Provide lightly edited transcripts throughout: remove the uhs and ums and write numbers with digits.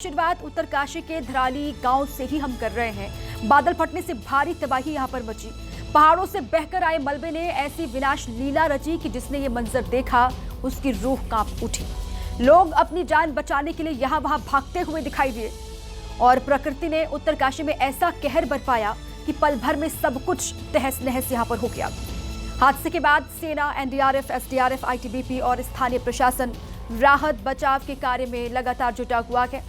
शुरुआत उत्तरकाशी के धराली गांव से ही हम कर रहे हैं। बादल फटने से भारी तबाही यहां पर मची। पहाड़ों से बहकर आए मलबे ने ऐसी विनाश लीला रची कि जिसने ये मंजर देखा उसकी रूह कांप उठी। लोग अपनी जान बचाने के लिए यहां वहां भागते हुए दिखाई दिए और प्रकृति ने उत्तरकाशी में ऐसा कहर बरपाया कि पल भर में सब कुछ तहस नहस यहां पर हो गया। हादसे के बाद सेना, एनडीआरएफ, एसडीआरएफ, आईटीबीपी और स्थानीय प्रशासन राहत बचाव के कार्य में लगातार जुटा हुआ है।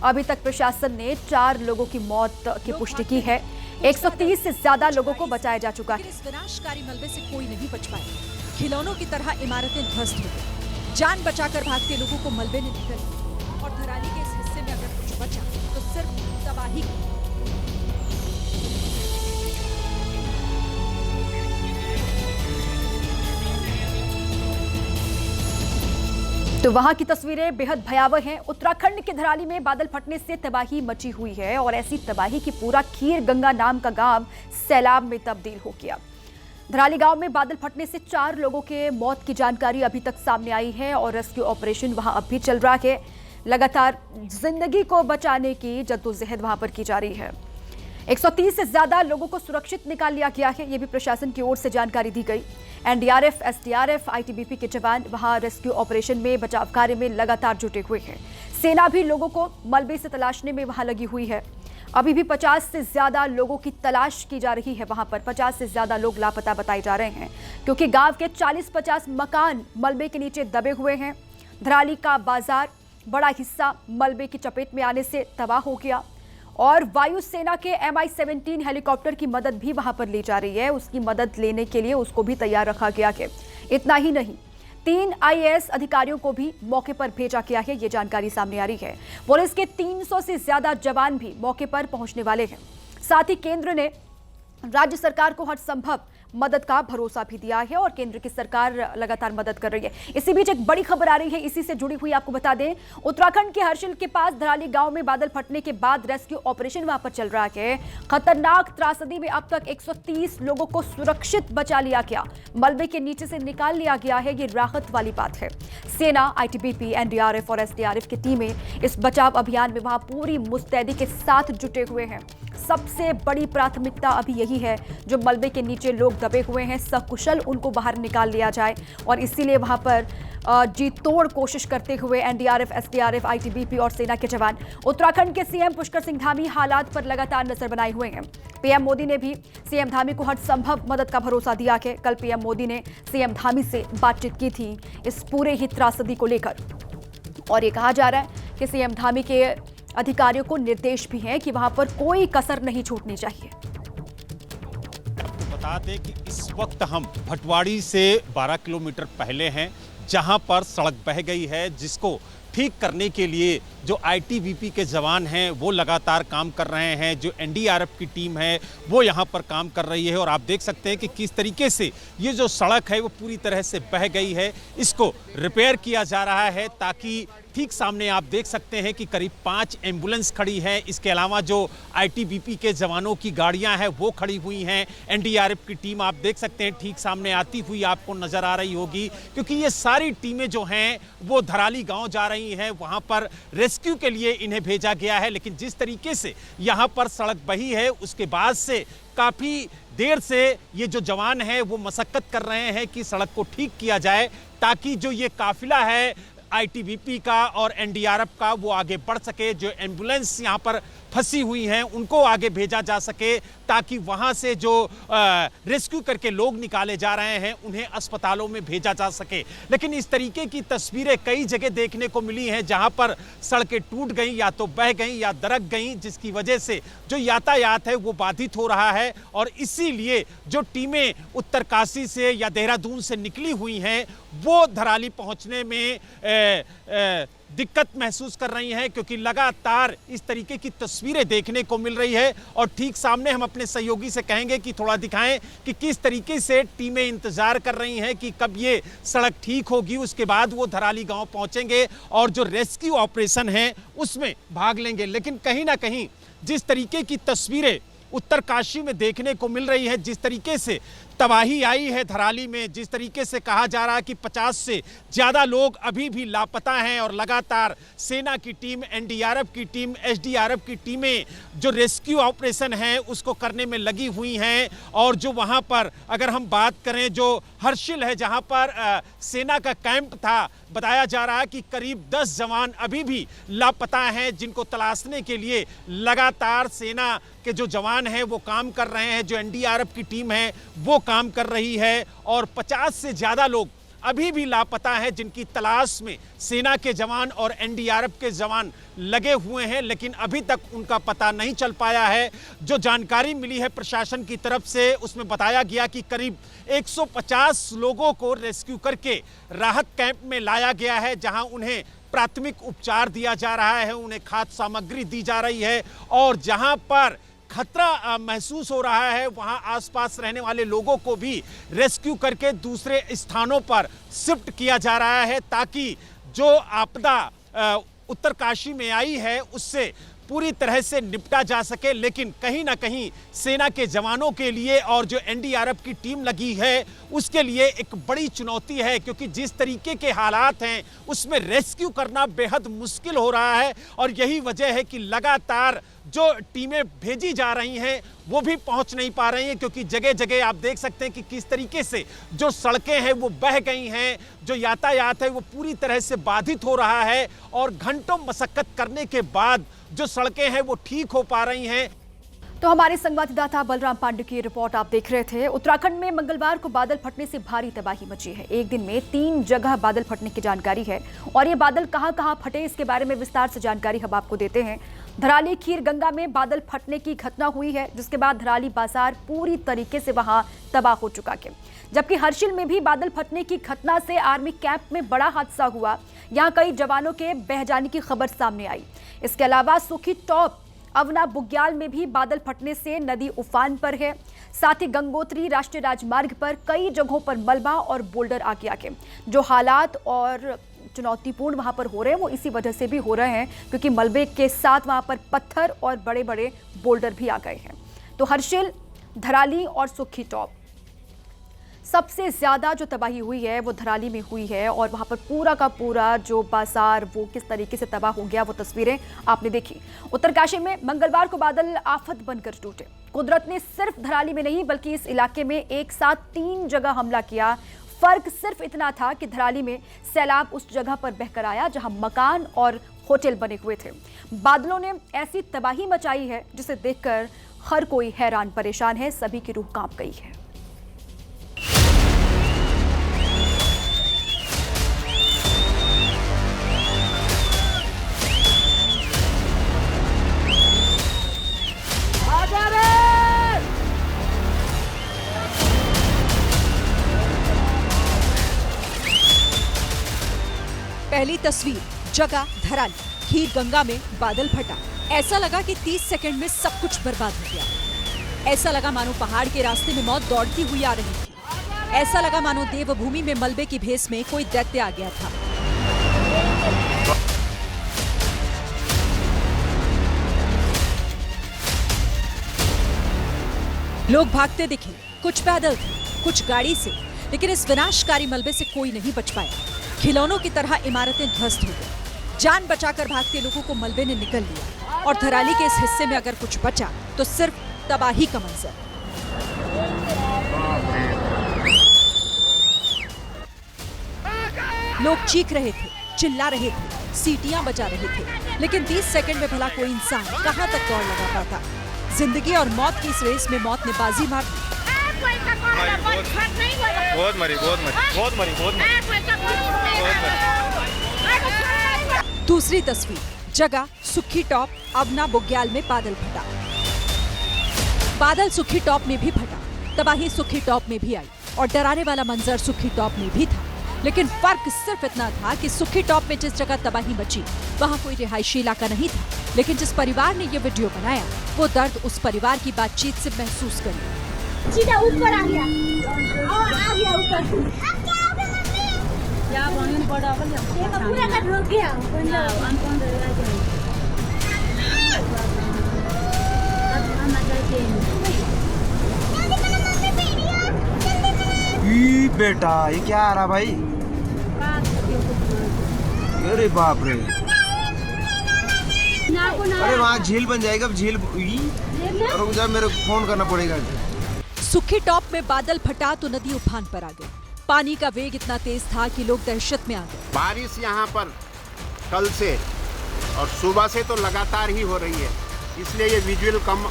अभी तक प्रशासन ने 4 लोगों की मौत की पुष्टि की है। 130 से ज्यादा लोगों को बचाया जा चुका है। इस विनाशकारी मलबे से कोई नहीं बच पाया। खिलौनों की तरह इमारतें ध्वस्त हो गई। जान बचाकर भागते लोगों को मलबे ने निकल लिया और धराली के इस हिस्से में अगर कुछ बचा तो सिर्फ तबाही। तो वहां की तस्वीरें बेहद भयावह हैं। उत्तराखंड के धराली में बादल फटने से तबाही मची हुई है और ऐसी तबाही की पूरा खीर गंगा नाम का गांव सैलाब में तब्दील हो गया। धराली गांव में बादल फटने से 4 लोगों के मौत की जानकारी अभी तक सामने आई है और रेस्क्यू ऑपरेशन वहां अब भी चल रहा है। लगातार जिंदगी को बचाने की जद्दोजहद वहां पर की जा रही है। 130 से ज्यादा लोगों को सुरक्षित निकाल लिया गया है, ये भी प्रशासन की ओर से जानकारी दी गई। एनडीआरएफ, एसडीआरएफ, आईटीबीपी के जवान वहां रेस्क्यू ऑपरेशन में बचाव कार्य में लगातार जुटे हुए हैं। सेना भी लोगों को मलबे से तलाशने में वहां लगी हुई है। अभी भी 50 से ज्यादा लोगों की तलाश की जा रही है। वहां पर 50 से ज्यादा लोग लापता बताए जा रहे हैं क्योंकि गांव के 40-50 मकान मलबे के नीचे दबे हुए हैं। धराली का बाजार बड़ा हिस्सा मलबे की चपेट में आने से तबाह हो गया और वायुसेना के Mi-17 हेलीकॉप्टर की मदद भी वहां पर ली जा रही है। उसकी मदद लेने के लिए उसको भी तैयार रखा गया है। इतना ही नहीं, 3 आईएएस अधिकारियों को भी मौके पर भेजा गया है, ये जानकारी सामने आ रही है। पुलिस के 300 से ज्यादा जवान भी मौके पर पहुंचने वाले हैं। साथ ही केंद्र ने राज्य सरकार को हर संभव मदद का भरोसा भी दिया है और केंद्र की सरकार लगातार मदद कर रही है। इसी बीच एक बड़ी खबर आ रही है, इसी से जुड़ी हुई आपको बता दें। उत्तराखंड के हर्षिल के पास धराली गांव में बादल फटने के बाद रेस्क्यू ऑपरेशन वहां पर चल रहा है। खतरनाक त्रासदी में अब तक 130 लोगों को सुरक्षित बचा लिया गया, मलबे के नीचे से निकाल लिया गया है। ये राहत वाली बात है। सेना, आईटीबीपी, एनडीआरएफ और एसडीआरएफ की टीमें इस बचाव अभियान में वहां पूरी मुस्तैदी के साथ जुटे हुए हैं। सबसे बड़ी प्राथमिकता अभी यही है, जो मलबे के नीचे लोग दबे हुए हैं सकुशल उनको बाहर निकाल लिया जाए और इसीलिए वहां पर जी तोड़ कोशिश करते हुए एनडीआरएफ, एसडीआरएफ, आईटीबीपी और सेना के जवान। उत्तराखंड के सीएम पुष्कर सिंह धामी हालात पर लगातार नजर बनाए हुए हैं। पीएम मोदी ने भी सीएम धामी को हर संभव मदद का भरोसा दिया है। कल पीएम मोदी ने सीएम धामी से बातचीत की थी इस पूरे ही त्रासदी को लेकर और ये कहा जा रहा है कि सीएम धामी के अधिकारियों को निर्देश भी हैं कि वहां पर कोई कसर नहीं छूटनी चाहिए। बता दें कि इस वक्त हम भटवाड़ी से 12 किलोमीटर पहले हैं, जहां पर सड़क बह गई है, जिसको ठीक करने के लिए जो आईटीबीपी के जवान हैं वो लगातार काम कर रहे हैं। जो एनडीआरएफ की टीम है वो यहाँ पर काम कर रही है और आप देख सकते हैं कि किस तरीके से ये जो सड़क है वो पूरी तरह से बह गई है। इसको रिपेयर किया जा रहा है ताकि ठीक सामने आप देख सकते हैं कि करीब 5 एम्बुलेंस खड़ी हैं। इसके अलावा जो आईटीबीपी के जवानों की गाड़ियां हैं वो खड़ी हुई हैं। एनडीआरएफ की टीम आप देख सकते हैं ठीक सामने आती हुई आपको नजर आ रही होगी, क्योंकि ये सारी टीमें जो हैं वो धराली गांव जा रही हैं। वहां पर रेस्क्यू के लिए इन्हें भेजा गया है, लेकिन जिस तरीके से यहाँ पर सड़क बही है उसके बाद से काफ़ी देर से ये जो जवान हैं वो मशक्कत कर रहे हैं कि सड़क को ठीक किया जाए ताकि जो ये काफिला है आईटीबीपी का और एनडीआरएफ का वो आगे बढ़ सके। जो एम्बुलेंस यहाँ पर फंसी हुई हैं उनको आगे भेजा जा सके ताकि वहाँ से जो रेस्क्यू करके लोग निकाले जा रहे हैं उन्हें अस्पतालों में भेजा जा सके। लेकिन इस तरीके की तस्वीरें कई जगह देखने को मिली हैं जहाँ पर सड़कें टूट गई, या तो बह गई या दरक गई, जिसकी वजह से जो यातायात है वो बाधित हो रहा है। और इसीलिए जो टीमें उत्तरकाशी से या देहरादून से निकली हुई हैं वो धराली पहुँचने में दिक्कत महसूस कर रही हैं, क्योंकि लगातार इस तरीके की तस्वीरें देखने को मिल रही है। और ठीक सामने हम अपने सहयोगी से कहेंगे कि थोड़ा दिखाएं कि किस तरीके से टीमें इंतजार कर रही हैं कि कब ये सड़क ठीक होगी, उसके बाद वो धराली गांव पहुंचेंगे और जो रेस्क्यू ऑपरेशन है उसमें भाग लेंगे। लेकिन कहीं ना कहीं जिस तरीके की तस्वीरें उत्तरकाशी में देखने को मिल रही है, जिस तरीके से तबाही आई है धराली में। जिस तरीके से कहा जा रहा है कि 50 से ज़्यादा लोग अभी भी लापता हैं और लगातार सेना की टीम, एनडीआरएफ की टीम, एसडीआरएफ की टीमें जो रेस्क्यू ऑपरेशन है उसको करने में लगी हुई हैं। और जो वहाँ पर अगर हम बात करें, जो हर्षिल है जहाँ पर सेना का कैंप था, बताया जा रहा है कि करीब 10 जवान अभी भी लापता हैं, जिनको तलाशने के लिए लगातार सेना के जो जवान हैं वो काम कर रहे हैं, जो एनडीआरएफ की टीम है वो काम कर रही है। और 50 से ज़्यादा लोग अभी भी लापता हैं, जिनकी तलाश में सेना के जवान और एनडीआरएफ के जवान लगे हुए हैं, लेकिन अभी तक उनका पता नहीं चल पाया है। जो जानकारी मिली है प्रशासन की तरफ से, उसमें बताया गया कि करीब 150 लोगों को रेस्क्यू करके राहत कैंप में लाया गया है, जहां उन्हें प्राथमिक उपचार दिया जा रहा है, उन्हें खाद्य सामग्री दी जा रही है। और जहां पर खतरा महसूस हो रहा है वहां आसपास रहने वाले लोगों को भी रेस्क्यू करके दूसरे स्थानों पर शिफ्ट किया जा रहा है, ताकि जो आपदा उत्तरकाशी में आई है उससे पूरी तरह से निपटा जा सके। लेकिन कहीं ना कहीं सेना के जवानों के लिए और जो एनडीआरएफ की टीम लगी है उसके लिए एक बड़ी चुनौती है, क्योंकि जिस तरीके के हालात हैं उसमें रेस्क्यू करना बेहद मुश्किल हो रहा है। और यही वजह है कि लगातार जो टीमें भेजी जा रही हैं वो भी पहुंच नहीं पा रही हैं, क्योंकि जगह जगह आप देख सकते हैं कि किस तरीके से जो सड़कें हैं वो बह गई हैं, जो यातायात है वो पूरी तरह से बाधित हो रहा है। और घंटों मशक्कत करने के बाद जो सड़कें हैं वो ठीक हो पा रही हैं। तो हमारे संवाददाता बलराम पांडे की रिपोर्ट आप देख रहे थे। उत्तराखंड में मंगलवार को बादल फटने से भारी तबाही मची है। एक दिन में 3 जगह बादल फटने की जानकारी है, और ये बादल कहां फटे इसके बारे में विस्तार से जानकारी हम आपको देते हैं। धराली खीर गंगा में बादल फटने की घटना हुई है, जिसके बाद धराली बाजार पूरी तरीके से वहां तबाह हो चुका है। जबकि हर्षिल में भी बादल फटने की घटना से आर्मी कैंप में बड़ा हादसा हुआ। यहां कई जवानों के बह जाने की खबर सामने आई। इसके अलावा सुखी टॉप अवना बुग्याल में भी बादल फटने से नदी उफान पर है। साथ ही गंगोत्री राष्ट्रीय राजमार्ग पर कई जगहों पर मलबा और बोल्डर आ गया के जो हालात और चुनौतीपूर्ण वहां पर हो रहे हैं वो इसी वजह से भी हो रहे हैं, क्योंकि मलबे के साथ वहां पर पत्थर और बड़े बड़े बोल्डर भी आ गए हैं। तो हर्षिल, धराली और सुखी टॉप सबसे ज्यादा जो तबाही हुई है वो धराली में हुई है, और वहां पर पूरा का पूरा जो बाजार वो किस तरीके से तबाह हो गया वो तस्वीरें आपने देखी। उत्तरकाशी में मंगलवार को बादल आफत बनकर टूटे। कुदरत ने सिर्फ धराली में नहीं बल्कि इस इलाके में एक साथ 3 जगह हमला किया। फर्क सिर्फ इतना था कि धराली में सैलाब उस जगह पर बहकर आया जहां मकान और होटल बने हुए थे। बादलों ने ऐसी तबाही मचाई है जिसे देखकर हर कोई हैरान परेशान है, सभी की रूह कांप गई है। पहली तस्वीर, जगह धराली, खीर गंगा में बादल फटा। ऐसा लगा कि 30 सेकंड में सब कुछ बर्बाद हो गया। ऐसा लगा मानो पहाड़ के रास्ते में मौत दौड़ती हुई आ रही थी। ऐसा लगा मानो देवभूमि में मलबे की भेस में कोई दैत्य आ गया था। लोग भागते दिखे, कुछ पैदल थे, कुछ गाड़ी से, लेकिन इस विनाशकारी मलबे से कोई नहीं बच पाया। खिलौनों की तरह इमारतें ध्वस्त हो गई। जान बचाकर भागते लोगों को मलबे ने निकल लिया, और धराली के इस हिस्से में अगर कुछ बचा तो सिर्फ तबाही का मंजर। लोग चीख रहे थे, चिल्ला रहे थे, सीटियां बजा रहे थे, लेकिन 30 सेकंड में भला कोई इंसान कहां तक दौड़ लगा पाता। जिंदगी और मौत की इस रेस में मौत ने बाजी मार दी। दूसरी तस्वीर, जगह सुखी टॉप अवना बुग्याल में बादल फटा। बादल सुखी टॉप में भी फटा, तबाही सुखी टॉप में भी आई, और डराने वाला मंजर सुखी टॉप में भी था। लेकिन फर्क सिर्फ इतना था कि सुखी टॉप में जिस जगह तबाही मची वहां कोई रिहायशी इलाका नहीं था, लेकिन जिस परिवार ने ये वीडियो बनाया वो दर्द उस परिवार की बातचीत से महसूस कर लिया। सीधा ऊपर आ गया और आ गया ऊपर। अब क्या होगा मम्मी? क्या बहन बड़ा हो गया? ये तो पूरा का रुक गया। कौन कौन रहेगा जो? अब हम आ जाते हैं। जल्दी करो मम्मी वीडियो। बेटा ये क्या आ रहा भाई? अरे बाप रे, अरे वहाँ झील बन जाएगा। अब झील रुक जा, मेरे को फोन करना पड़ेगा। सुखी टॉप में बादल फटा तो नदी उफान पर आ गई। पानी का वेग इतना तेज था कि लोग दहशत में आ गए। बारिश यहाँ पर कल से और सुबह से तो लगातार ही हो रही है, इसलिए ये विजुअल कम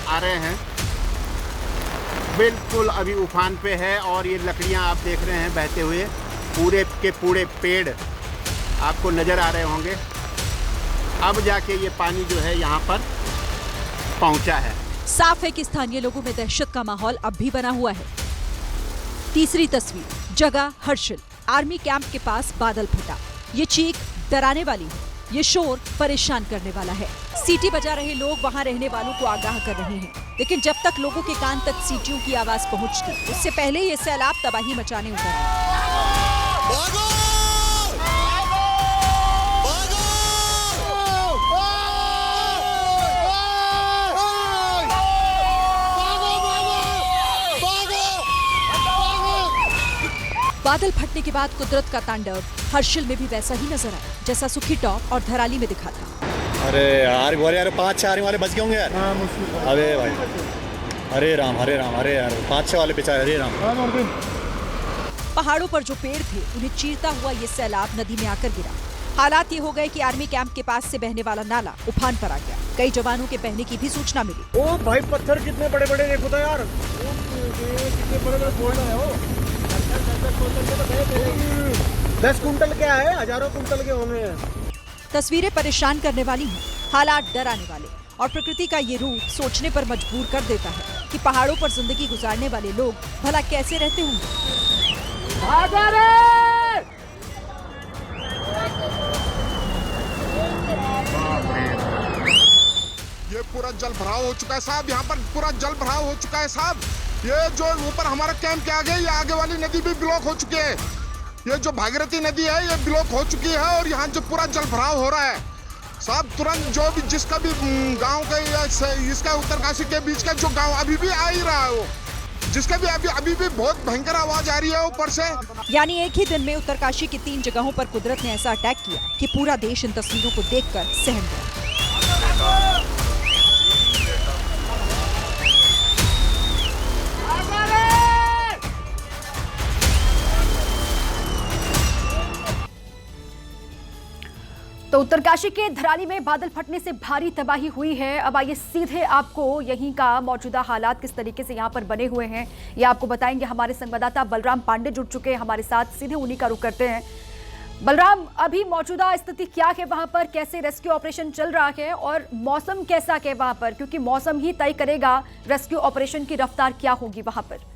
आ रहे हैं। बिल्कुल अभी उफान पे है और ये लकड़ियाँ आप देख रहे हैं बहते हुए, पूरे के पूरे पेड़ आपको नज़र आ रहे होंगे। अब जाके ये पानी जो है यहाँ पर पहुँचा है। साफ है कि स्थानीय लोगों में दहशत का माहौल अब भी बना हुआ है। तीसरी तस्वीर, जगह हर्षिल, आर्मी कैंप के पास बादल फटा। ये चीख डराने वाली है, ये शोर परेशान करने वाला है। सीटी बजा रहे लोग वहां रहने वालों को आगाह कर रहे हैं, लेकिन जब तक लोगों के कान तक सीटियों की आवाज पहुंचती, उससे पहले ये सैलाब तबाही मचाने उतर आए। बादल फटने के बाद कुदरत का तांडव हर्षिल में भी वैसा ही नजर आया जैसा सुखी टॉप और धराली में दिखा था। अरे यार बोले यार 5-6 वाले बच गए होंगे यार। अबे भाई, हरे राम हरे राम, अरे यार 5-6 वाले बेचारे, हरे राम। पहाड़ों पर जो पेड़ थे उन्हें चीरता हुआ ये सैलाब नदी में आकर गिरा। हालात ये हो गए कि आर्मी कैंप के पास से बहने वाला नाला उफान पर आ गया। कई जवानों के बहने की भी सूचना मिली। ओ भाई, पत्थर कितने बड़े बड़े देखो तो यार, कितने बड़े बड़े फोड़ रहे हो। 10 कुंटल क्या है, हजारों कुंटल के होंगे। तस्वीरें परेशान करने वाली हैं, हालात डराने वाले, और प्रकृति का ये रूप सोचने पर मजबूर कर देता है कि पहाड़ों पर जिंदगी गुजारने वाले लोग भला कैसे रहते होंगे। ये पूरा जल भराव हो चुका है साहब, यहाँ पर पूरा जल भराव हो चुका है साहब। ये जो ऊपर हमारा कैंप के आगे, ये आगे वाली नदी भी ब्लॉक हो चुकी है। ये जो भागीरथी नदी है ये ब्लॉक हो चुकी है और यहाँ जो पूरा जल भराव हो रहा है साहब। तुरंत जो भी जिसका भी गांव का या इसका उत्तरकाशी के बीच का जो गांव अभी भी आ ही रहा है, वो जिसका भी अभी भी बहुत भयंकर आवाज आ रही है ऊपर से। यानी एक ही दिन में उत्तरकाशी की 3 जगहों पर कुदरत ने ऐसा अटैक किया कि पूरा देश इन तस्वीरों को देखकर सहम गया। तो उत्तरकाशी के धराली में बादल फटने से भारी तबाही हुई है। अब आइए सीधे आपको यहीं का मौजूदा हालात किस तरीके से यहां पर बने हुए हैं ये आपको बताएंगे। हमारे संवाददाता बलराम पांडे जुड़ चुके हैं हमारे साथ, सीधे उन्हीं का रुख करते हैं। बलराम, अभी मौजूदा स्थिति क्या है वहां पर, कैसे रेस्क्यू ऑपरेशन चल रहा है और मौसम कैसा है वहां पर, क्योंकि मौसम ही तय करेगा रेस्क्यू ऑपरेशन की रफ्तार क्या होगी वहां पर।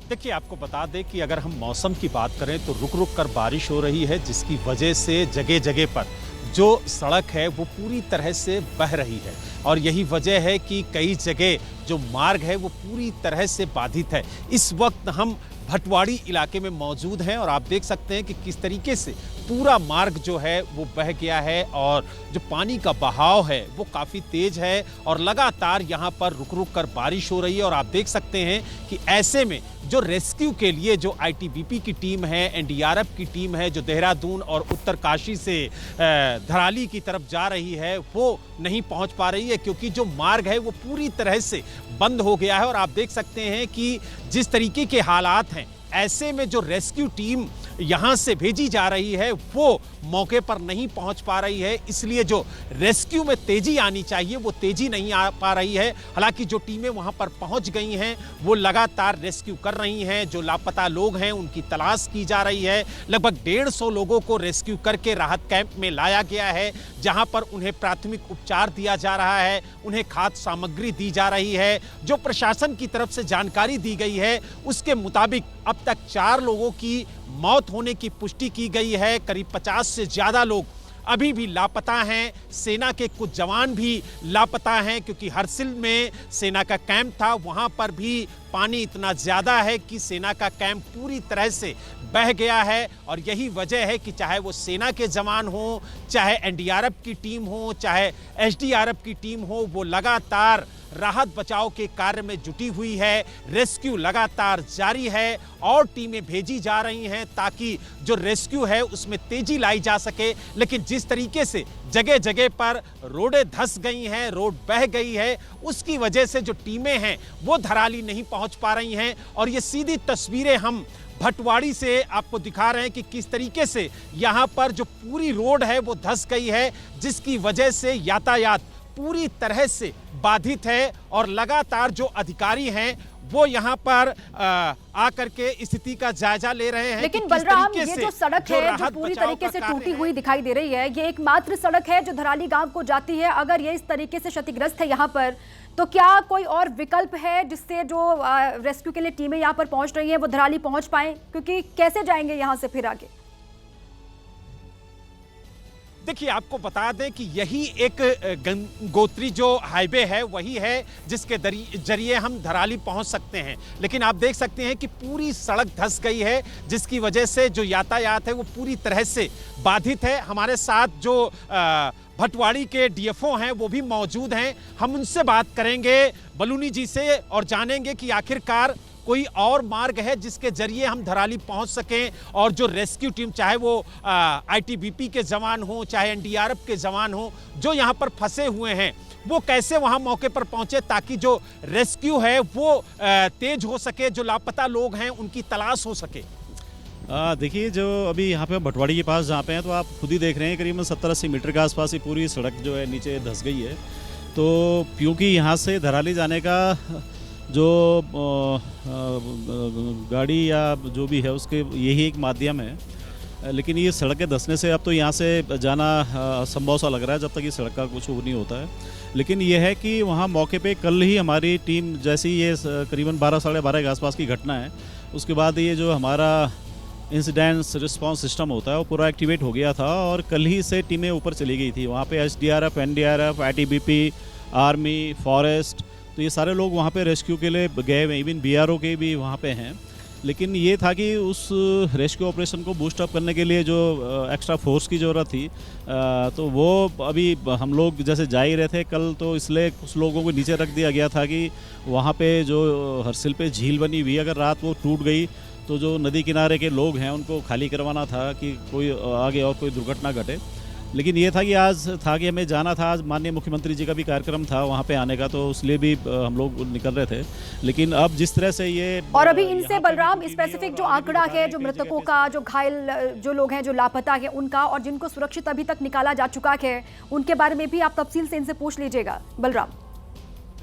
देखिए, आपको बता दें कि अगर हम मौसम की बात करें तो रुक रुक कर बारिश हो रही है, जिसकी वजह से जगह जगह पर जो सड़क है वो पूरी तरह से बह रही है और यही वजह है कि कई जगह जो मार्ग है वो पूरी तरह से बाधित है। इस वक्त हम भटवाड़ी इलाके में मौजूद हैं और आप देख सकते हैं कि किस तरीके से पूरा मार्ग जो है वो बह गया है और जो पानी का बहाव है वो काफ़ी तेज है और लगातार यहाँ पर रुक रुक कर बारिश हो रही है। और आप देख सकते हैं कि ऐसे में जो रेस्क्यू के लिए जो आईटीबीपी की टीम है, एनडीआरएफ की टीम है, जो देहरादून और उत्तरकाशी से धराली की तरफ जा रही है, वो नहीं पहुंच पा रही है क्योंकि जो मार्ग है वो पूरी तरह से बंद हो गया है। और आप देख सकते हैं कि जिस तरीके के हालात हैं, ऐसे में जो रेस्क्यू टीम यहां से भेजी जा रही है वो मौके पर नहीं पहुंच पा रही है, इसलिए जो रेस्क्यू में तेजी आनी चाहिए वो तेजी नहीं आ पा रही है। हालांकि जो टीमें वहां पर पहुंच गई हैं वो लगातार रेस्क्यू कर रही हैं, जो लापता लोग हैं उनकी तलाश की जा रही है। लगभग 150 लोगों को रेस्क्यू करके राहत कैंप में लाया गया है, जहां पर उन्हें प्राथमिक उपचार दिया जा रहा है, उन्हें खाद्य सामग्री दी जा रही है। जो प्रशासन की तरफ से जानकारी दी गई है उसके मुताबिक अब तक 4 लोगों की मौत होने की पुष्टि की गई है। करीब 50 से ज्यादा लोग अभी भी लापता हैं। सेना के कुछ जवान भी लापता हैं क्योंकि हर्षिल में सेना का कैंप था, वहां पर भी पानी इतना ज़्यादा है कि सेना का कैंप पूरी तरह से बह गया है। और यही वजह है कि चाहे वो सेना के जवान हो, चाहे एनडीआरएफ की टीम हो, चाहे एसडीआरएफ की टीम हो, वो लगातार राहत बचाव के कार्य में जुटी हुई है। रेस्क्यू लगातार जारी है और टीमें भेजी जा रही हैं ताकि जो रेस्क्यू है उसमें तेजी लाई जा सके। लेकिन जिस तरीके से जगह जगह पर रोडें धंस गई हैं, रोड बह गई है, उसकी वजह से जो टीमें हैं वो धराली नहीं पहुंच पा रही हैं। और ये सीधी तस्वीरें हम भटवाड़ी से आपको दिखा रहे हैं कि किस तरीके से यहाँ पर जो पूरी रोड है वो धंस गई है, जिसकी वजह से यातायात पूरी तरह से बाधित है। और लगातार जो अधिकारी हैं वो यहाँ पर आकर के स्थिति का जायजा ले रहे हैं। लेकिन बलराम, ये जो सड़क है जो पूरी तरीके से टूटी हुई दिखाई दे रही है, ये एकमात्र सड़क है जो धराली गांव को जाती है। अगर ये इस तरीके से क्षतिग्रस्त है यहाँ पर, तो क्या कोई और विकल्प है जिससे जो रेस्क्यू के लिए टीमें यहाँ पर पहुंच रही हैं वो धराली पहुंच पाए? क्योंकि कैसे जाएंगे यहाँ से फिर आगे? देखिए, आपको बता दें कि यही एक गंगोत्री जो हाईवे है वही है जिसके जरिए हम धराली पहुंच सकते हैं। लेकिन आप देख सकते हैं कि पूरी सड़क धंस गई है, जिसकी वजह से जो यातायात है वो पूरी तरह से बाधित है। हमारे साथ जो भटवाड़ी के डीएफओ हैं वो भी मौजूद हैं। हम उनसे बात करेंगे, बलूनी जी से, और जानेंगे कि आखिरकार कोई और मार्ग है जिसके जरिए हम धराली पहुंच सकें और जो रेस्क्यू टीम, चाहे वो आईटीबीपी के जवान हो, चाहे एनडीआरएफ के जवान हो, जो यहां पर फंसे हुए हैं, वो कैसे वहां मौके पर पहुंचे ताकि जो रेस्क्यू है वो तेज हो सके, जो लापता लोग हैं उनकी तलाश हो सके। देखिए, जो अभी यहाँ पे भटवाड़ी के पास जहाँ पे हैं, तो आप खुद ही देख रहे हैं करीबन 70-80 मीटर के आसपास ही पूरी सड़क जो है नीचे धंस गई है। तो क्योंकि यहाँ से धराली जाने का जो गाड़ी या जो भी है उसके यही एक माध्यम है, लेकिन ये सड़क के धंसने से अब तो यहाँ से जाना असंभव सा लग रहा है जब तक ये सड़क का कुछ वो नहीं होता है। लेकिन ये है कि वहाँ मौके पे कल ही हमारी टीम, जैसी ये करीबन 12-12:30 के आसपास की घटना है, उसके बाद ये जो हमारा इंसिडेंट्स रिस्पांस सिस्टम होता है वो पूरा एक्टिवेट हो गया था और कल ही से टीमें ऊपर चली गई थी। वहाँ पे SDRF, NDRF, ITBP, army, forest, तो ये सारे लोग वहाँ पे रेस्क्यू के लिए गए हुए, इवन बीआरओ के भी वहाँ पे हैं। लेकिन ये था कि उस रेस्क्यू ऑपरेशन को बूस्ट अप करने के लिए जो एक्स्ट्रा फोर्स की ज़रूरत थी, तो वो अभी हम लोग जैसे जा ही रहे थे कल, तो इसलिए कुछ लोगों को नीचे रख दिया गया था कि वहाँ पे जो हरसिल पे झील बनी हुई, अगर रात वो टूट गई तो जो नदी किनारे के लोग हैं उनको खाली करवाना था कि कोई आगे और कोई दुर्घटना घटे। लेकिन ये था कि आज था कि हमें जाना था, आज माननीय मुख्यमंत्री जी का भी कार्यक्रम था वहाँ पे आने का, तो इसलिए भी हम लोग निकल रहे थे। लेकिन अब जिस तरह से ये और अभी इनसे बलराम स्पेसिफिक जो आंकड़ा है, जो मृतकों का, जो घायल जो लोग हैं, जो लापता है उनका, और जिनको सुरक्षित अभी तक निकाला जा चुका है, उनके बारे में भी आप तफसील से इनसे पूछ लीजिएगा। बलराम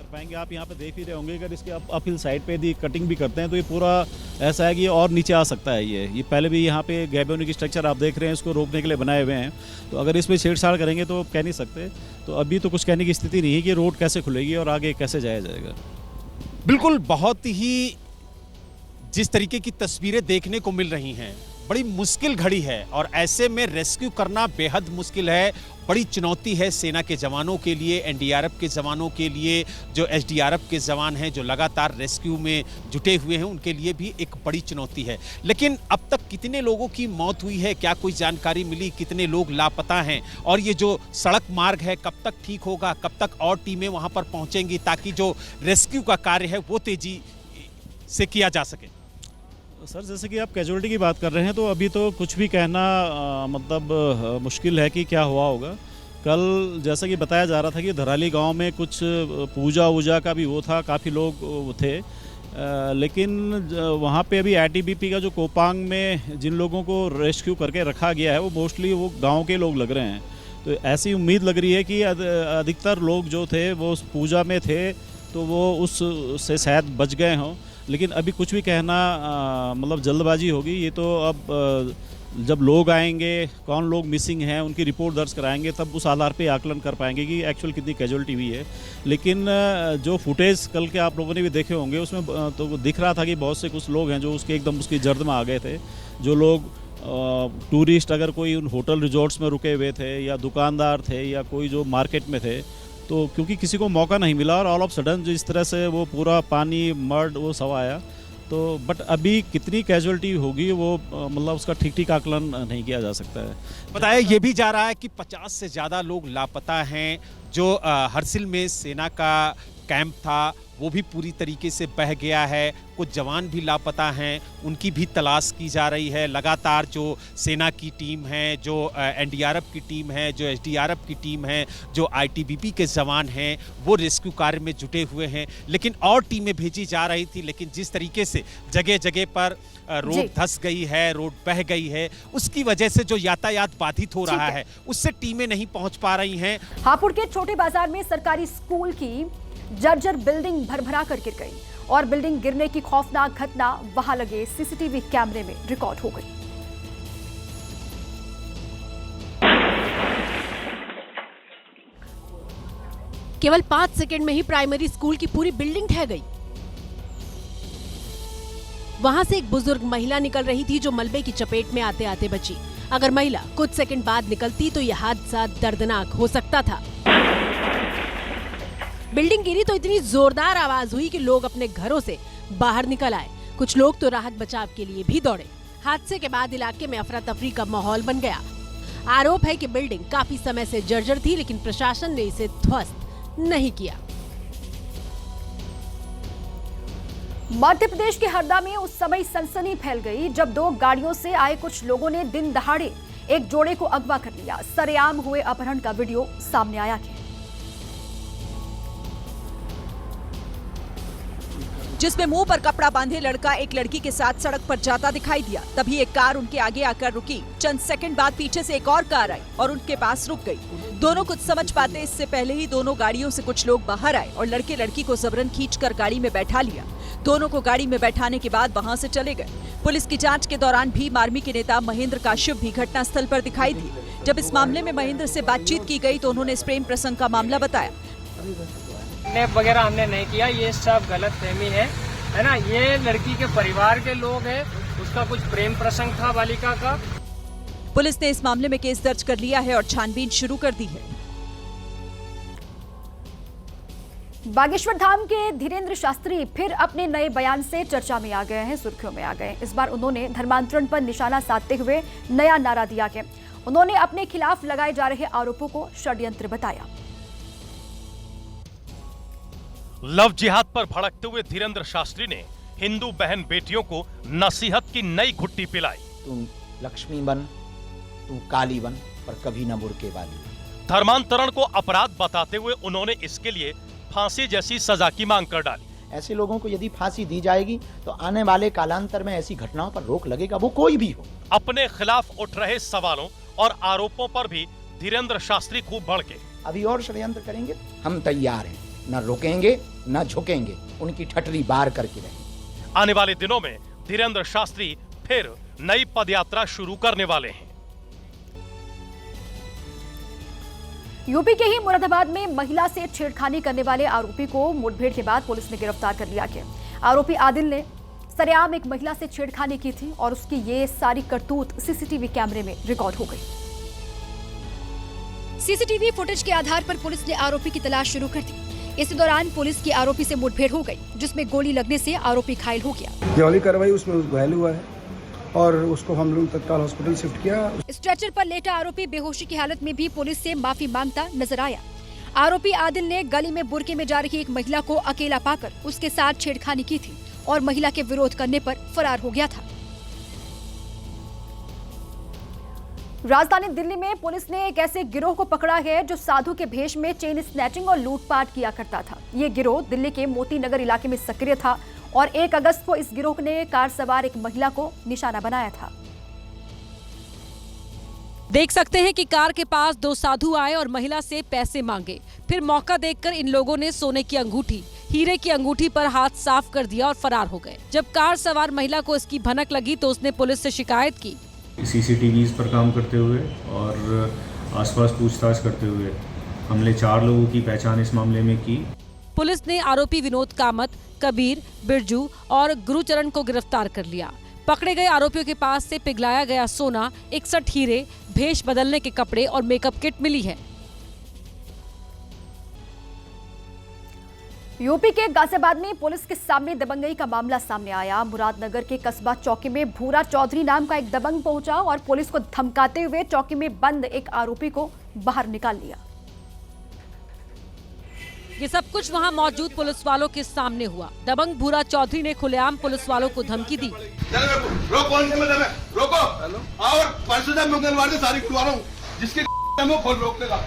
पाएंगे, आप यहाँ पे देख ही रहे होंगे, अगर इसके अपहिल साइड पे यदि कटिंग भी करते हैं तो ये पूरा ऐसा है कि और नीचे आ सकता है। ये पहले भी यहाँ पे गैबोनी की स्ट्रक्चर आप देख रहे हैं, इसको रोकने के लिए बनाए हुए हैं, तो अगर इसमें छेड़छाड़ करेंगे तो कह नहीं सकते। तो अभी तो कुछ कहने की स्थिति नहीं है कि रोड कैसे खुलेगी और आगे कैसे जाया जाएगा। बिल्कुल, बहुत ही जिस तरीके की तस्वीरें देखने को मिल रही हैं, बड़ी मुश्किल घड़ी है और ऐसे में रेस्क्यू करना बेहद मुश्किल है। बड़ी चुनौती है सेना के जवानों के लिए, एनडीआरएफ के जवानों के लिए, जो एसडीआरएफ के जवान हैं जो लगातार रेस्क्यू में जुटे हुए हैं, उनके लिए भी एक बड़ी चुनौती है। लेकिन अब तक कितने लोगों की मौत हुई है, क्या कोई जानकारी मिली, कितने लोग लापता हैं, और ये जो सड़क मार्ग है कब तक ठीक होगा, कब तक और टीमें वहां पर पहुंचेंगी ताकि जो रेस्क्यू का कार्य है वो तेजी से किया जा सके? सर, जैसे कि आप कैजुअलिटी की बात कर रहे हैं, तो अभी तो कुछ भी कहना मतलब मुश्किल है कि क्या हुआ होगा। कल जैसा कि बताया जा रहा था कि धराली गांव में कुछ पूजा वूजा का भी वो था, काफ़ी लोग थे, लेकिन वहाँ पे अभी आईटीबीपी का जो कोपांग में जिन लोगों को रेस्क्यू करके रखा गया है वो मोस्टली वो गाँव के लोग लग रहे हैं। तो ऐसी उम्मीद लग रही है कि अधिकतर लोग जो थे वो उस पूजा में थे, तो वो उससे शायद बच गए हों। लेकिन अभी कुछ भी कहना मतलब जल्दबाजी होगी। ये तो अब जब लोग आएंगे, कौन लोग मिसिंग हैं, उनकी रिपोर्ट दर्ज कराएंगे, तब उस आधार पे आकलन कर पाएंगे कि एक्चुअल कितनी कैजुअलिटी हुई है। लेकिन जो फुटेज कल के आप लोगों ने भी देखे होंगे, उसमें तो दिख रहा था कि बहुत से कुछ लोग हैं जो उसके एकदम उसकी जर्द में आ गए थे। जो लोग टूरिस्ट, अगर कोई उन होटल रिजॉर्ट्स में रुके हुए थे या दुकानदार थे या कोई जो मार्केट में थे, तो क्योंकि किसी को मौका नहीं मिला और ऑल ऑफ सडन जो इस तरह से वो पूरा पानी मड वो सब आया, तो बट अभी कितनी कैजुअलिटी होगी वो मतलब उसका ठीक आकलन नहीं किया जा सकता है। बताया ये भी जा रहा है कि 50 से ज़्यादा लोग लापता हैं। जो हरसिल में सेना का कैंप था वो भी पूरी तरीके से बह गया है। कुछ जवान भी लापता हैं, उनकी भी तलाश की जा रही है। लगातार जो सेना की टीम है, जो एनडीआरएफ की टीम है, जो एसडीआरएफ की टीम है, जो आईटीबीपी के जवान हैं, वो रेस्क्यू कार्य में जुटे हुए हैं। लेकिन और टीमें भेजी जा रही थी, लेकिन जिस तरीके से जगह जगह पर रोड धंस गई है, रोड बह गई है, उसकी वजह से जो यातायात बाधित हो रहा है उससे टीमें नहीं पहुंच पा रही हैं। हापुड़ के छोटे बाजार में सरकारी स्कूल की जर्जर बिल्डिंग भरभरा कर गिर गई और बिल्डिंग गिरने की खौफनाक घटना वहां लगे सीसीटीवी कैमरे में रिकॉर्ड हो गई। केवल 5 सेकंड में ही प्राइमरी स्कूल की पूरी बिल्डिंग ढह गई। वहां से एक बुजुर्ग महिला निकल रही थी जो मलबे की चपेट में आते आते बची। अगर महिला कुछ सेकंड बाद निकलती तो यह हादसा दर्दनाक हो सकता था। बिल्डिंग गिरी तो इतनी जोरदार आवाज हुई कि लोग अपने घरों से बाहर निकल आए। कुछ लोग तो राहत बचाव के लिए भी दौड़े। हादसे के बाद इलाके में अफरा तफरी का माहौल बन गया। आरोप है कि बिल्डिंग काफी समय से जर्जर थी, लेकिन प्रशासन ने इसे ध्वस्त नहीं किया। मध्य प्रदेश के हरदा में उस समय सनसनी फैल गई जब 2 गाड़ियों से आए कुछ लोगों ने दिन दहाड़े एक जोड़े को अगवा कर लिया। सरेआम हुए अपहरण का वीडियो सामने आया है, जिसमें मुंह पर कपड़ा बांधे लड़का एक लड़की के साथ सड़क पर जाता दिखाई दिया। तभी एक कार उनके आगे आकर रुकी। चंद सेकंड बाद पीछे से एक और कार आई और उनके पास रुक गई। दोनों कुछ समझ पाते इससे पहले ही दोनों गाड़ियों से कुछ लोग बाहर आए और लड़के लड़की को जबरन खींचकर गाड़ी में बैठा लिया। दोनों को गाड़ी में बैठाने के बाद वहां से चले गए। पुलिस की जांच के दौरान भीम आर्मी के नेता महेंद्र काश्यप भी घटनास्थल पर दिखाई दी। जब इस मामले में महेंद्र से बातचीत की गई तो उन्होंने इस प्रेम प्रसंग का मामला बताया। वगैरह हमने नहीं किया, ये सब गलत फहमी है ना। ये लड़की के परिवार के लोग हैं, उसका कुछ प्रेम प्रसंग था बालिका का। पुलिस ने इस मामले में केस दर्ज कर लिया है और छानबीन शुरू कर दी है। बागेश्वर धाम के धीरेन्द्र शास्त्री फिर अपने नए बयान से चर्चा में आ गए हैं, सुर्खियों में आ गए। इस बार उन्होंने धर्मांतरण पर निशाना साधते हुए नया नारा दिया है। उन्होंने अपने खिलाफ लगाए जा रहे आरोपों को षड्यंत्र बताया। लव जिहाद पर भड़कते हुए धीरेन्द्र शास्त्री ने हिंदू बहन बेटियों को नसीहत की नई घुट्टी पिलाई। तुम लक्ष्मी बन, तुम काली बन, पर कभी न बुरके वाली। धर्मांतरण को अपराध बताते हुए उन्होंने इसके लिए फांसी जैसी सजा की मांग कर डाली। ऐसे लोगों को यदि फांसी दी जाएगी तो आने वाले कालांतर में ऐसी घटनाओं पर रोक लगेगा, वो कोई भी हो। अपने खिलाफ उठ रहे सवालों और आरोपों पर भी धीरेन्द्र शास्त्री खूब भड़के। अभी और षड्यंत्र करेंगे, हम तैयार हैं, न रुकेंगे न झुकेंगे, उनकी ठटरी बार करके रहेंगे। आने वाले दिनों में धीरेन्द्र शास्त्री फिर नई पदयात्रा शुरू करने वाले हैं। यूपी के ही मुरादाबाद में महिला से छेड़खानी करने वाले आरोपी को मुठभेड़ के बाद पुलिस ने गिरफ्तार कर लिया गया। आरोपी आदिल ने सरेआम एक महिला से छेड़खानी की थी और उसकी ये सारी करतूत सीसीटीवी कैमरे में रिकॉर्ड हो गई। सीसीटीवी फुटेज के आधार पर पुलिस ने आरोपी की तलाश शुरू कर दी। इस दौरान पुलिस की आरोपी से मुठभेड़ हो गई, जिसमें गोली लगने से आरोपी घायल हो गया। जवाली कार्रवाई उसमें घायल हुआ है और उसको हम लोग तत्काल हॉस्पिटल शिफ्ट किया। स्ट्रेचर पर लेटा आरोपी बेहोशी की हालत में भी पुलिस से माफी मांगता नजर आया। आरोपी आदिल ने गली में बुरके में जा रही एक महिला को अकेला पाकर उसके साथ छेड़खानी की थी और महिला के विरोध करने पर फरार हो गया था। राजधानी दिल्ली में पुलिस ने एक ऐसे गिरोह को पकड़ा है जो साधु के भेष में चेन स्नैचिंग और लूटपाट किया करता था। ये गिरोह दिल्ली के मोती नगर इलाके में सक्रिय था और 1 अगस्त को इस गिरोह ने कार सवार एक महिला को निशाना बनाया था। देख सकते हैं कि कार के पास 2 साधु आए और महिला से पैसे मांगे। फिर मौका देखकर इन लोगों ने सोने की अंगूठी, हीरे की अंगूठी पर हाथ साफ कर दिया और फरार हो गए। जब कार सवार महिला को इसकी भनक लगी तो उसने पुलिस से शिकायत की। सीसीटीवीज पर काम करते हुए और आसपास पूछताछ करते हुए हमने 4 लोगों की पहचान इस मामले में की। पुलिस ने आरोपी विनोद कामत, कबीर, बिरजू और गुरुचरण को गिरफ्तार कर लिया। पकड़े गए आरोपियों के पास से पिघलाया गया सोना, 61 हीरे, भेष बदलने के कपड़े और मेकअप किट मिली है। यूपी के गाजियाबाद में पुलिस के सामने दबंगई का मामला सामने आया। मुरादनगर के कस्बा चौकी में भूरा चौधरी नाम का एक दबंग पहुंचा और पुलिस को धमकाते हुए चौकी में बंद एक आरोपी को बाहर निकाल लिया। ये सब कुछ वहां मौजूद पुलिस वालों के सामने हुआ। दबंग भूरा चौधरी ने खुलेआम पुलिस वालों को धमकी दी। रोको, कौन से मतलब है? रोको और परसों से मंगलवार से तारीख खुलवा रहा हूँ, जिसके फोन रोक देगा।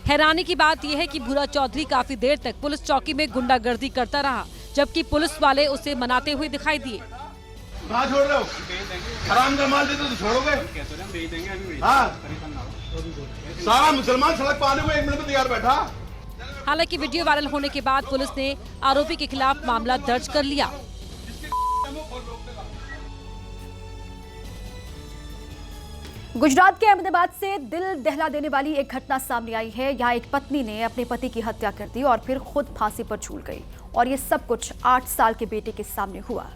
हैरानी की बात यह है कि भूरा चौधरी काफी देर तक पुलिस चौकी में गुंडागर्दी करता रहा, जबकि पुलिस वाले उसे मनाते हुए दिखाई दिए। कहाँ छोड़ रहे हो? हराम का माल देते तो छोड़ोगे? हाँ, सारा मुसलमान सड़क पाने को 1 मिनट में तैयार बैठा। हालांकि वीडियो वायरल होने के बाद पुलिस ने आरोपी के खिलाफ मामला दर्ज कर लिया। गुजरात के अहमदाबाद से दिल दहला देने वाली एक घटना सामने आई है। यहाँ एक पत्नी ने अपने पति की हत्या कर दी और फिर खुद फांसी पर झूल गई और ये सब कुछ 8 साल के बेटे के सामने हुआ।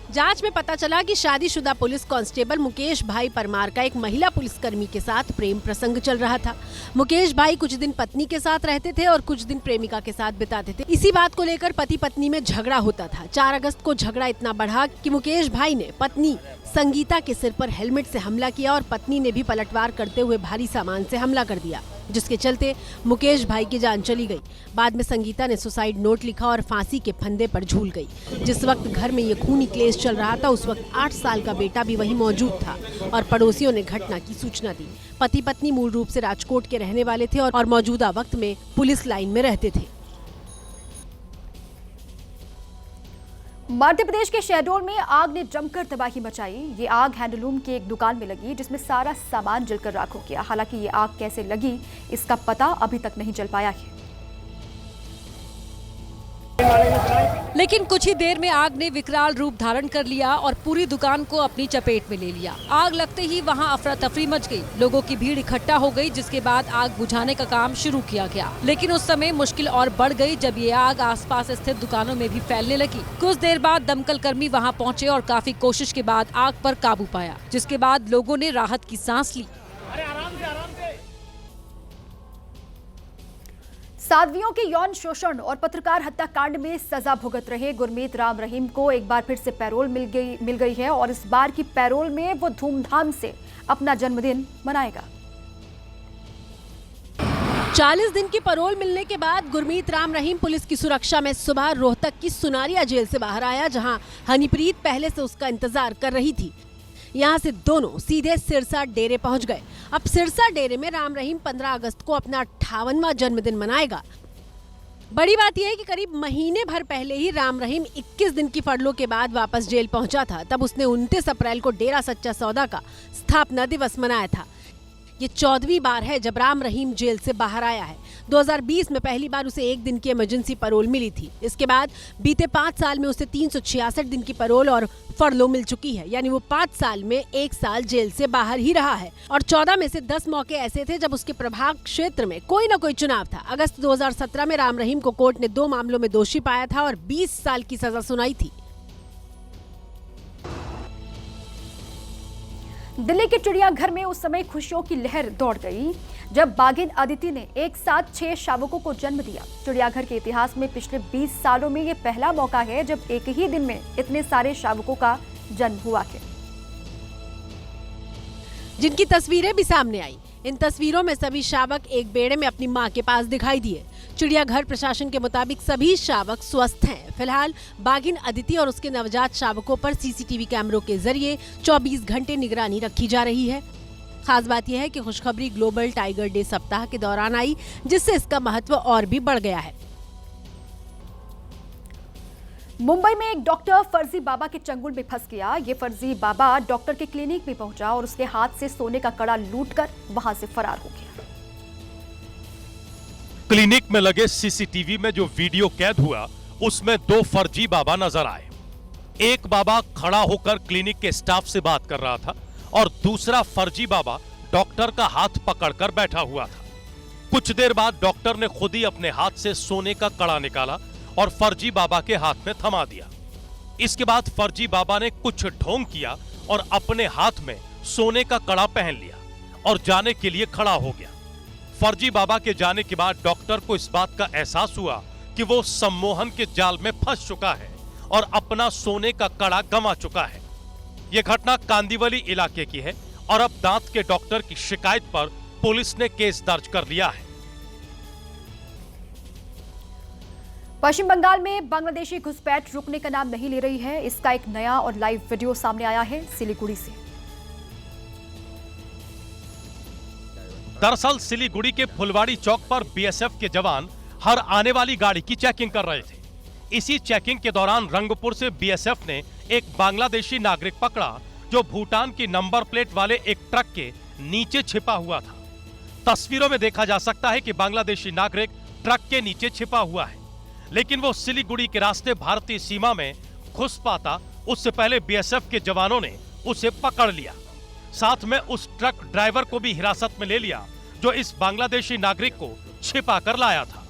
जांच में पता चला कि शादीशुदा पुलिस कांस्टेबल मुकेश भाई परमार का एक महिला पुलिसकर्मी के साथ प्रेम प्रसंग चल रहा था। मुकेश भाई कुछ दिन पत्नी के साथ रहते थे और कुछ दिन प्रेमिका के साथ बिताते थे। इसी बात को लेकर पति पत्नी में झगड़ा होता था। 4 अगस्त को झगड़ा इतना बढ़ा कि मुकेश भाई ने पत्नी संगीता के सिर पर हेलमेट से हमला किया और पत्नी ने भी पलटवार करते हुए भारी सामान से हमला कर दिया, जिसके चलते मुकेश भाई की जान चली गई। बाद में संगीता ने सुसाइड नोट लिखा और फांसी के फंदे पर झूल गई। जिस वक्त घर में ये खूनी क्लेश चल रहा था, उस वक्त 8 साल का बेटा भी वहीं मौजूद था और पड़ोसियों ने घटना की सूचना दी। पति पत्नी मूल रूप से राजकोट के रहने वाले थे और मौजूदा वक्त में पुलिस लाइन में रहते थे। मध्य प्रदेश के शहडोल में आग ने जमकर तबाही मचाई। ये आग हैंडलूम की एक दुकान में लगी, जिसमें सारा सामान जलकर राख हो गया। हालांकि ये आग कैसे लगी, इसका पता अभी तक नहीं चल पाया है। लेकिन कुछ ही देर में आग ने विकराल रूप धारण कर लिया और पूरी दुकान को अपनी चपेट में ले लिया। आग लगते ही वहां अफरा तफरी मच गई। लोगों की भीड़ इकट्ठा हो गई, जिसके बाद आग बुझाने का काम शुरू किया गया। लेकिन उस समय मुश्किल और बढ़ गई जब ये आग आसपास स्थित दुकानों में भी फैलने लगी। कुछ देर बाद दमकल कर्मी वहां पहुंचे और काफी कोशिश के बाद आग पर काबू पाया, जिसके बाद लोगों ने राहत की सांस ली। साध्वियों के यौन शोषण और पत्रकार हत्याकांड में सजा भुगत रहे गुरमीत राम रहीम को एक बार फिर से पैरोल मिल गई है और इस बार की पैरोल में वो धूमधाम से अपना जन्मदिन मनाएगा। 40 दिन की पैरोल मिलने के बाद गुरमीत राम रहीम पुलिस की सुरक्षा में सुबह रोहतक की सुनारिया जेल से बाहर आया, जहां हनीप्रीत पहले से उसका इंतजार कर रही थी। यहाँ से दोनों सीधे सिरसा डेरे पहुंच गए। अब सिरसा डेरे में राम रहीम 15 अगस्त को अपना 58वां जन्मदिन मनाएगा। बड़ी बात यह है कि करीब महीने भर पहले ही राम रहीम 21 दिन की फड़लों के बाद वापस जेल पहुंचा था। तब उसने 29 अप्रैल को डेरा सच्चा सौदा का स्थापना दिवस मनाया था। ये 14वीं बार है जब राम रहीम जेल से बाहर आया है। 2020 में पहली बार उसे 1 दिन की इमरजेंसी पैरोल मिली थी। इसके बाद बीते 5 साल में उसे 366 दिन की पैरोल और फड़लों मिल चुकी है। यानी वो 5 साल में 1 साल जेल से बाहर ही रहा है। और 14 में से 10 मौके ऐसे थे जब उसके प्रभाग क्षेत्र में कोई न कोई चुनाव था। अगस्त 2017 में राम रहीम को कोर्ट ने 2 मामलों में दोषी पाया था और 20 साल की सजा सुनाई थी। दिल्ली के चिड़ियाघर में उस समय खुशियों की लहर दौड़ गई जब बाघिन अदिति ने एक साथ 6 शावकों को जन्म दिया। चिड़ियाघर के इतिहास में पिछले 20 सालों में ये पहला मौका है जब एक ही दिन में इतने सारे शावकों का जन्म हुआ है, जिनकी तस्वीरें भी सामने आई। इन तस्वीरों में सभी शावक एक बेड़े में अपनी मां के पास दिखाई दिए। चिड़ियाघर प्रशासन के मुताबिक सभी शावक स्वस्थ हैं। फिलहाल बाघिन अदिति और उसके नवजात शावकों पर सीसीटीवी कैमरों के जरिए 24 घंटे निगरानी रखी जा रही है। खास बात यह है कि खुशखबरी ग्लोबल टाइगर डे सप्ताह के दौरान आई, जिससे इसका महत्व और भी बढ़ गया है। मुंबई में एक डॉक्टर फर्जी बाबा के चंगुल में फंस गया। ये फर्जी बाबा डॉक्टर के क्लिनिक में पहुंचा और उसके हाथ से सोने का कड़ा लूटकर वहां से फरार हो गया। क्लिनिक में लगे सीसीटीवी में जो वीडियो कैद हुआ, उसमें 2 फर्जी बाबा नजर आए। एक बाबा खड़ा होकर क्लिनिक के स्टाफ से बात कर रहा था और दूसरा फर्जी बाबा डॉक्टर का हाथ पकड़कर बैठा हुआ था। कुछ देर बाद डॉक्टर ने खुद ही अपने हाथ से सोने का कड़ा निकाला और फर्जी बाबा के हाथ में थमा दिया। इसके बाद फर्जी बाबा ने कुछ ढोंग किया और अपने हाथ में सोने का कड़ा पहन लिया और जाने के लिए खड़ा हो गया। फर्जी बाबा के जाने के बाद डॉक्टर को इस बात का एहसास हुआ कि वो सम्मोहन के जाल में फंस चुका है और अपना सोने का कड़ा गंवा चुका है। यह घटना कांदिवली इलाके की है और अब दांत के डॉक्टर की शिकायत पर पुलिस ने केस दर्ज कर लिया है। पश्चिम बंगाल में बांग्लादेशी घुसपैठ रुकने का नाम नहीं ले रही है। इसका एक नया और लाइव वीडियो सामने आया है सिलीगुड़ी से। दरअसल सिलीगुड़ी के फुलवाड़ी चौक पर बीएसएफ के जवान हर आने वाली गाड़ी की चेकिंग कर रहे थे। इसी चेकिंग के दौरान रंगपुर से बीएसएफ ने एक बांग्लादेशी नागरिक पकड़ा जो भूटान की नंबर प्लेट वाले एक ट्रक के नीचे छिपा हुआ था। तस्वीरों में देखा जा सकता है कि बांग्लादेशी नागरिक ट्रक के नीचे छिपा हुआ है, लेकिन वो सिलीगुड़ी के रास्ते भारतीय सीमा में घुस पाता उससे पहले बीएसएफ के जवानों ने उसे पकड़ लिया। साथ में उस ट्रक ड्राइवर को भी हिरासत में ले लिया जो इस बांग्लादेशी नागरिक को छिपा कर लाया था।